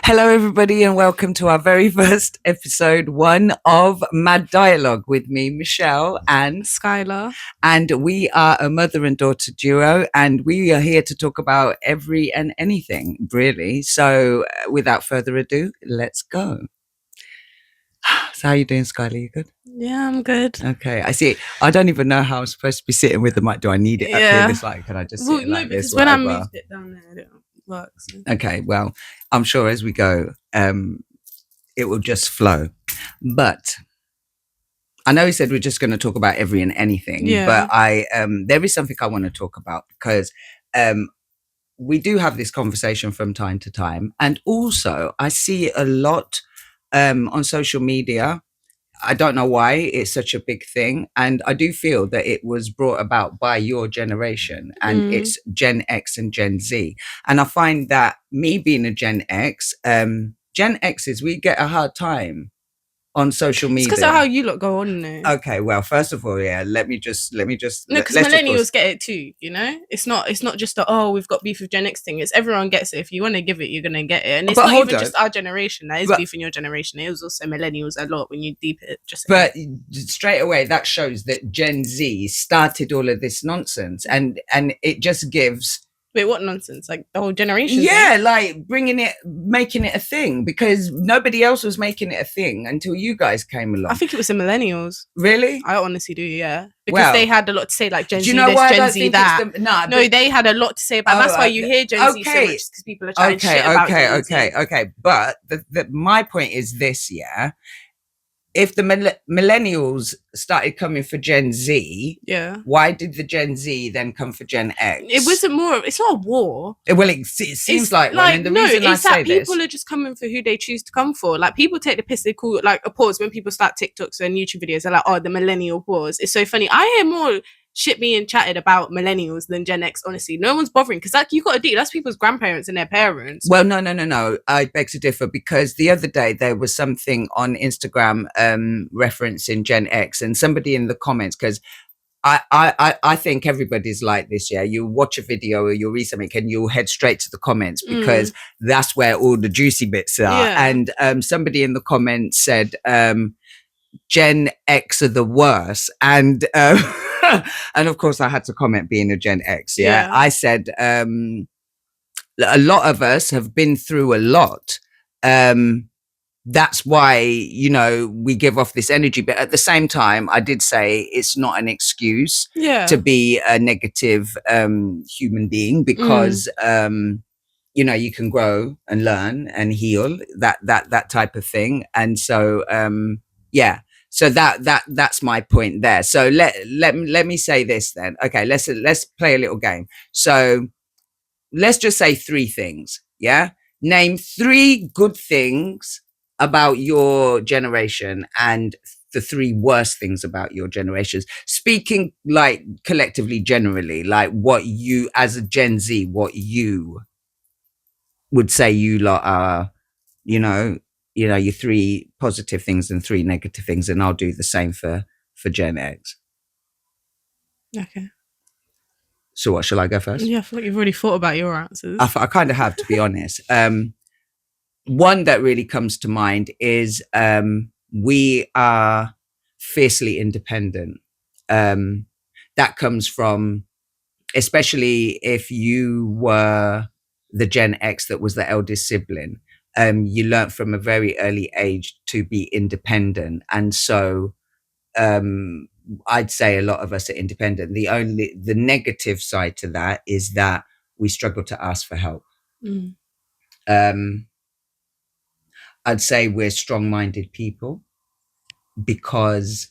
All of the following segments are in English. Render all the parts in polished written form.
Hello, everybody, and welcome to our very first episode one of Mad Dialogue with me, Michelle, and Skylar. And we are a mother and daughter duo, and we are here to talk about every and anything, really. So, without further ado, let's go. So, how are you doing, Skylar? You good? Yeah, I'm good. Okay, I see. I don't even know how I'm supposed to be sitting with the mic. Do I need it up here? This like, can I just sit no, like this? because when I Whatever. moved it down there, it works. Okay, well, I'm sure as we go, it will just flow. But I know he said we're just going to talk about every and anything, but there is something I want to talk about because we do have this conversation from time to time, and also I see a lot on social media. I don't know why it's such a big thing, and I do feel that it was brought about by your generation, and it's Gen X and Gen Z, and I find that me being a Gen X, Gen X's, we get a hard time on social media. It's because of how you lot go on there. Okay, well, first of all, yeah, let me just. No, because millennials get it too. You know, it's not just we've got beef with Gen X thing. It's everyone gets it. If you want to give it, you're gonna get it, and it's not even just our generation. That is beef in your generation. It was also millennials a lot when you deep it. But straight away, that shows that Gen Z started all of this nonsense, and it just gives. Wait, what nonsense? Like the whole generation? Yeah, thing? Like making it a thing because nobody else was making it a thing until you guys came along. I think it was the millennials. Really? I honestly do, yeah. Because they had a lot to say, like Gen Z this, Gen Z that. No, they had a lot to say about. That's why you hear Gen Z so much because people are trying shit about Gen Z. Okay. But my point is this, yeah. If the millennials started coming for Gen Z, why did the Gen Z then come for Gen X? It wasn't more. It's not a war. Well, it seems like one. And the reason I say this, people are just coming for who they choose to come for. Like people take the piss. They call it like a pause when people start TikToks and YouTube videos. They're like, "Oh, the millennial pause." It's so funny. I hear more shit being chatted about millennials than Gen X. Honestly, no one's bothering because like you got to do. That's people's grandparents and their parents. Well, no. I beg to differ because the other day there was something on Instagram referencing Gen X, and somebody in the comments because. I think everybody's like this, yeah. You watch a video or you read something and you'll head straight to the comments because that's where all the juicy bits are. Yeah. And somebody in the comments said Gen X are the worst. And and of course I had to comment being a Gen X, yeah. I said a lot of us have been through a lot. That's why, you know, we give off this energy. But at the same time, I did say it's not an excuse to be a negative human being because, you know, you can grow and learn and heal that type of thing. And so, yeah, so that's my point there. So let me say this then. Okay, let's play a little game. So let's just say three things. Yeah. Name three good things about your generation and the three worst things about your generations, speaking like collectively, generally, like what you as a Gen Z, what you would say you lot are, you know, your three positive things and three negative things. And I'll do the same for Gen X. Okay. So what, shall I go first? Yeah, I feel like you've already thought about your answers. I kind of have, to be honest. One that really comes to mind is we are fiercely independent. That comes from, especially if you were the Gen X that was the eldest sibling, you learned from a very early age to be independent. And so I'd say a lot of us are independent. The negative side to that is that we struggle to ask for help. I'd say we're strong-minded people because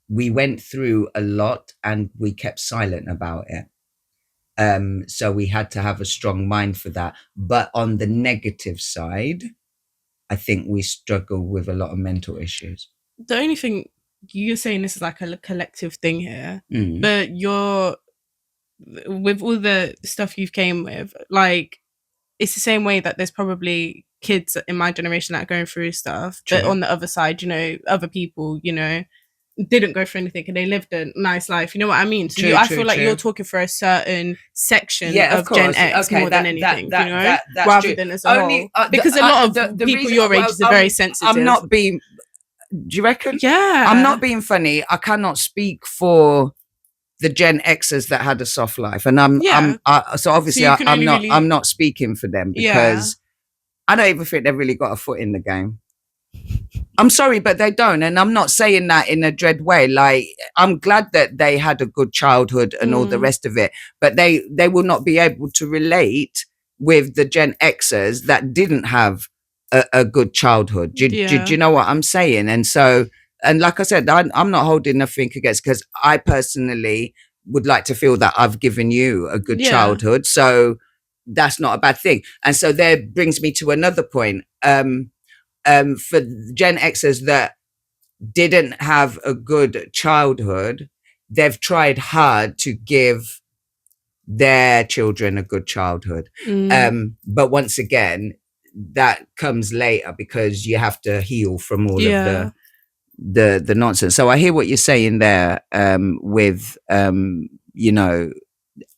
we went through a lot and we kept silent about it. So we had to have a strong mind for that. But on the negative side, I think we struggle with a lot of mental issues. The only thing you're saying, this is like a collective thing here, but you're with all the stuff you've came with, like it's the same way that there's probably kids in my generation that are going through stuff. But on the other side, you know, other people, you know, didn't go through anything and they lived a nice life. You know what I mean? So I feel like you're talking for a certain section of Gen X more than anything, rather than as a whole. Because a lot of people your age is very sensitive. I'm not being... Do you reckon? Yeah. I'm not being funny. I cannot speak for the Gen Xers that had a soft life, and I'm not speaking for them because I don't even think they've really got a foot in the game. I'm sorry, but they don't, and I'm not saying that in a dread way. Like, I'm glad that they had a good childhood and all the rest of it, but they will not be able to relate with the Gen Xers that didn't have a good childhood. Do you know what I'm saying? And so, and like I said, I'm not holding nothing against, because I personally would like to feel that I've given you a good childhood. So that's not a bad thing. And so that brings me to another point. For Gen Xers that didn't have a good childhood, they've tried hard to give their children a good childhood. But once again, that comes later because you have to heal from all of the nonsense. So I hear what you're saying there, with you know,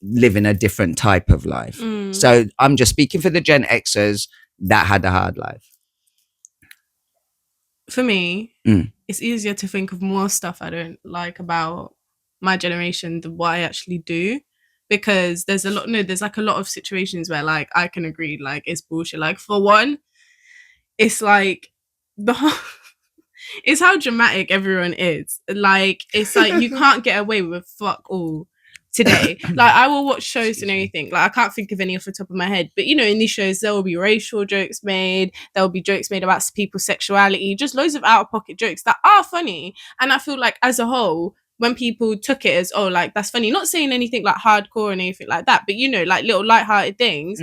living a different type of life. So I'm just speaking for the Gen Xers that had a hard life. For me, it's easier to think of more stuff I don't like about my generation than what I actually do. Because there's like a lot of situations where like I can agree, like it's bullshit. Like, for one, it's like it's how dramatic everyone is. Like, it's like you can't get away with fuck all today. Like, I will watch shows and everything. Like, I can't think of any off the top of my head, but you know, in these shows there will be racial jokes made, there will be jokes made about people's sexuality, just loads of out of pocket jokes that are funny. And I feel like as a whole, when people took it as, oh, like, that's funny, not saying anything like hardcore or anything like that, but you know, like little lighthearted things,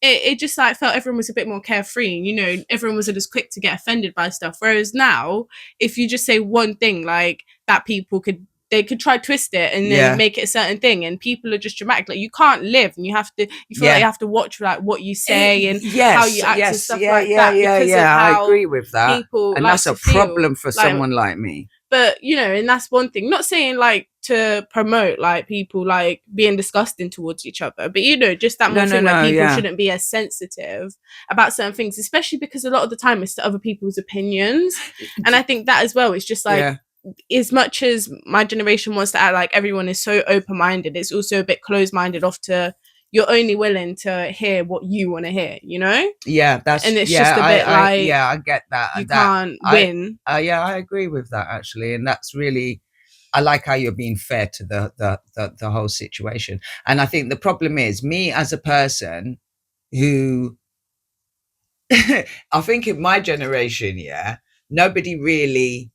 it just like felt everyone was a bit more carefree. You know, everyone wasn't as quick to get offended by stuff. Whereas now, if you just say one thing like that, they could try twist it and then make it a certain thing, and people are just dramatic. Like, you can't live, and you feel like you have to watch like what you say and how you act and stuff like that. I agree with that. People and like that's a problem for someone like me. But you know, and that's one thing. Not saying like to promote like people like being disgusting towards each other, but you know, just that more thing where people shouldn't be as sensitive about certain things, especially because a lot of the time it's to other people's opinions. And I think that as well is just like, as much as my generation wants to act like everyone is so open-minded, it's also a bit closed-minded off to, you're only willing to hear what you want to hear, you know? That's, and it's just a bit I get that. You can't win. I agree with that, actually. And that's really, I like how you're being fair to the whole situation. And I think the problem is me as a person who, I think in my generation, nobody really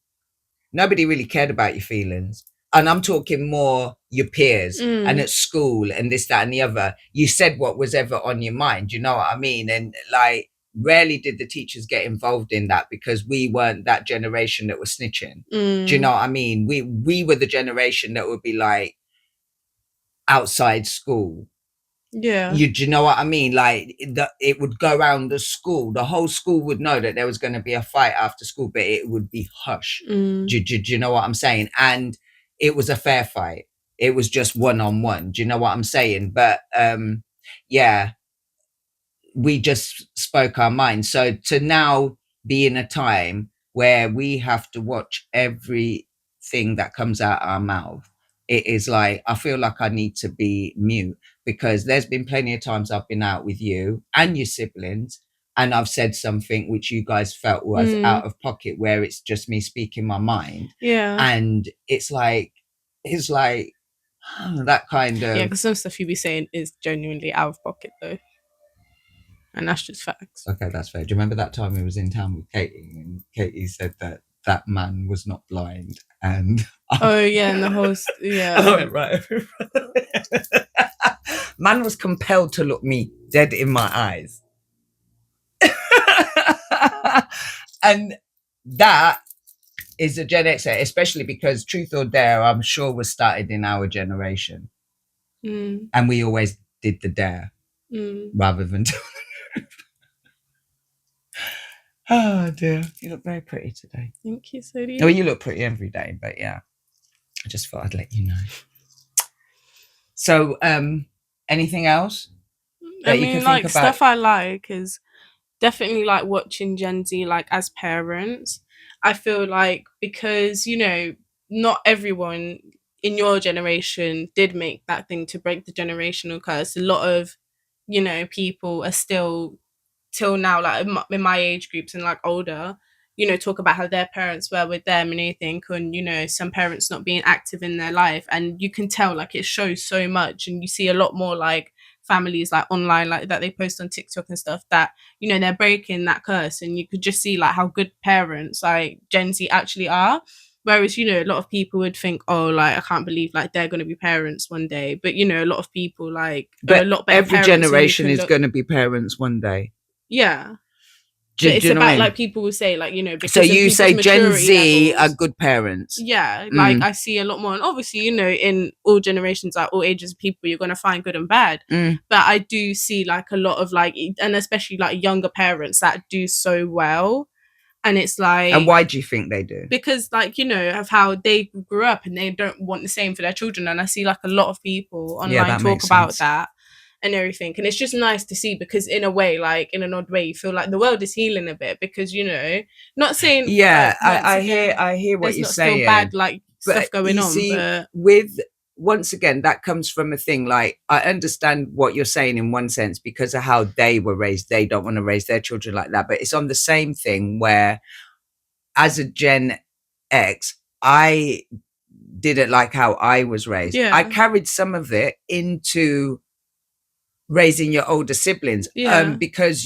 cared about your feelings. And I'm talking more your peers and at school and this, that, and the other. You said what was ever on your mind. You know what I mean? And like, rarely did the teachers get involved in that because we weren't that generation that was snitching. Do you know what I mean? We were the generation that would be like outside school. Yeah. Do you know what I mean? Like, it would go around the school. The whole school would know that there was going to be a fight after school, but it would be hush. Do you know what I'm saying? And it was a fair fight. It was just one-on-one. Do you know what I'm saying? But we just spoke our mind. So to now be in a time where we have to watch everything that comes out our mouth, it is like, I feel like I need to be mute, because there's been plenty of times I've been out with you and your siblings and I've said something which you guys felt was out of pocket, where it's just me speaking my mind. And it's like that kind of... because some stuff you be saying is genuinely out of pocket though. And that's just facts. Okay, that's fair. Do you remember that time we was in town with Katie, and Katie said that man was not blind, and and the whole I went right. Man was compelled to look me dead in my eyes. And that is a Gen Xer, especially because Truth or Dare, I'm sure, was started in our generation. And we always did the dare rather than Oh dear, you look very pretty today. Thank you, Sadie. Oh, you look pretty every day, but yeah, I just thought I'd let you know. So, anything else that you can think about? Stuff I like is definitely like watching Gen Z like as parents. I feel like because, you know, not everyone in your generation did make that thing to break the generational curse. A lot of, you know, people are still till now, like in my age groups and like older, you know, talk about how their parents were with them and anything, and, you know, some parents not being active in their life. And you can tell like it shows so much, and you see a lot more like families like online like that they post on TikTok and stuff that, you know, they're breaking that curse, and you could just see like how good parents like Gen Z actually are. Whereas, you know, a lot of people would think, oh, like, I can't believe like they're going to be parents one day. But, you know, a lot of people like, but a lot better. Every generation is going to be parents one day. Yeah. It's about like people will say like, you know, because so you say Gen Z levels, are good parents. Yeah, like I see a lot more, and obviously, you know, in all generations, like all ages of people, you're gonna find good and bad. But I do see like a lot of like, and especially like younger parents that do so well. And it's like, and why do you think they do? Because like, you know, of how they grew up and they don't want the same for their children. And I see like a lot of people online talk about that and everything, and it's just nice to see, because in a way, like in an odd way, you feel like the world is healing a bit, because, you know, not saying I hear what you're saying, still bad like stuff going on, see, but with once again, that comes from a thing like, I understand what you're saying in one sense because of how they were raised. They don't want to raise their children like that, but it's on the same thing where as a Gen X, I didn't like how I was raised. I carried some of it into raising your older siblings, because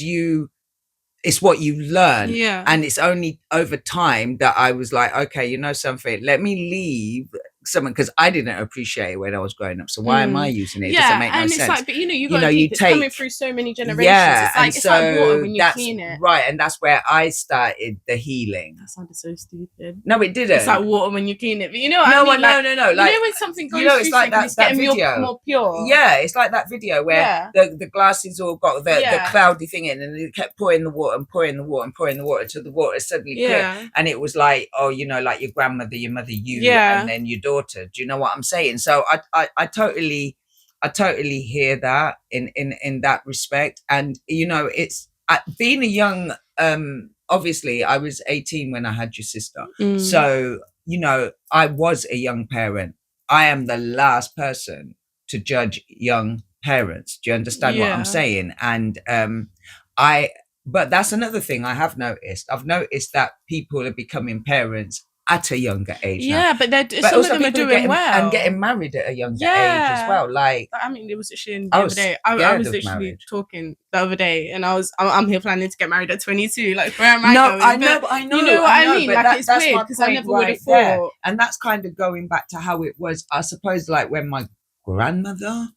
it's what you learn, and it's only over time that I was like, okay, you know something, let me leave someone, because I didn't appreciate it when I was growing up, so why am I using it? It doesn't make no sense. It's like, but you know, you got to keep it coming through so many generations. It's like water when you clean it, right? And that's where I started the healing. That sounded so stupid. No, it didn't. It's like water when you clean it, but you know what I mean? No. Like, you know when something goes through, it's like that video more pure. Yeah, it's like that video where the glasses all got the cloudy thing in, and it kept pouring the water and pouring the water and pouring the water until the water suddenly clear, and it was like, oh, you know, like your grandmother, your mother, you, and then your daughter. Do you know what I'm saying? So I totally hear that in that respect. And you know, it's being a young, obviously I was 18 when I had your sister, so you know, I was a young parent. I am the last person to judge young parents. Do you understand what I'm saying? And but that's another thing I have noticed. I've noticed that people are becoming parents at a younger age now. But some of them are doing well and getting married at a younger age as well. Like, I mean, it was actually the other day. I was literally talking the other day, and I'm here planning to get married at 22. Like, where am I going? I know. You know what I mean? Like, it's weird because I never would have thought. And that's kind of going back to how it was, I suppose, like when my grandmother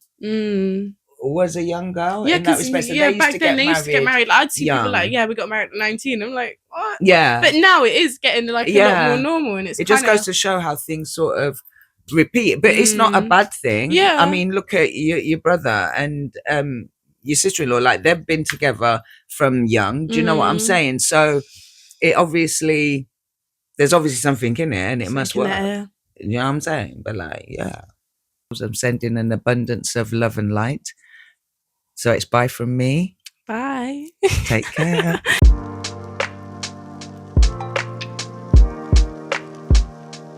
was a young girl. Yeah, because back then they used to get married. Like, I'd see people like, we got married at 19. I'm like, what? Yeah. But now it is getting like a lot more normal, and it just goes to show how things sort of repeat. But it's not a bad thing. Yeah. I mean, look at your brother and your sister-in-law. Like, they've been together from young. Do you know what I'm saying? So there's obviously something in it, and it must work. You know what I'm saying? But like, I'm sending an abundance of love and light. So it's bye from me. Bye. Take care.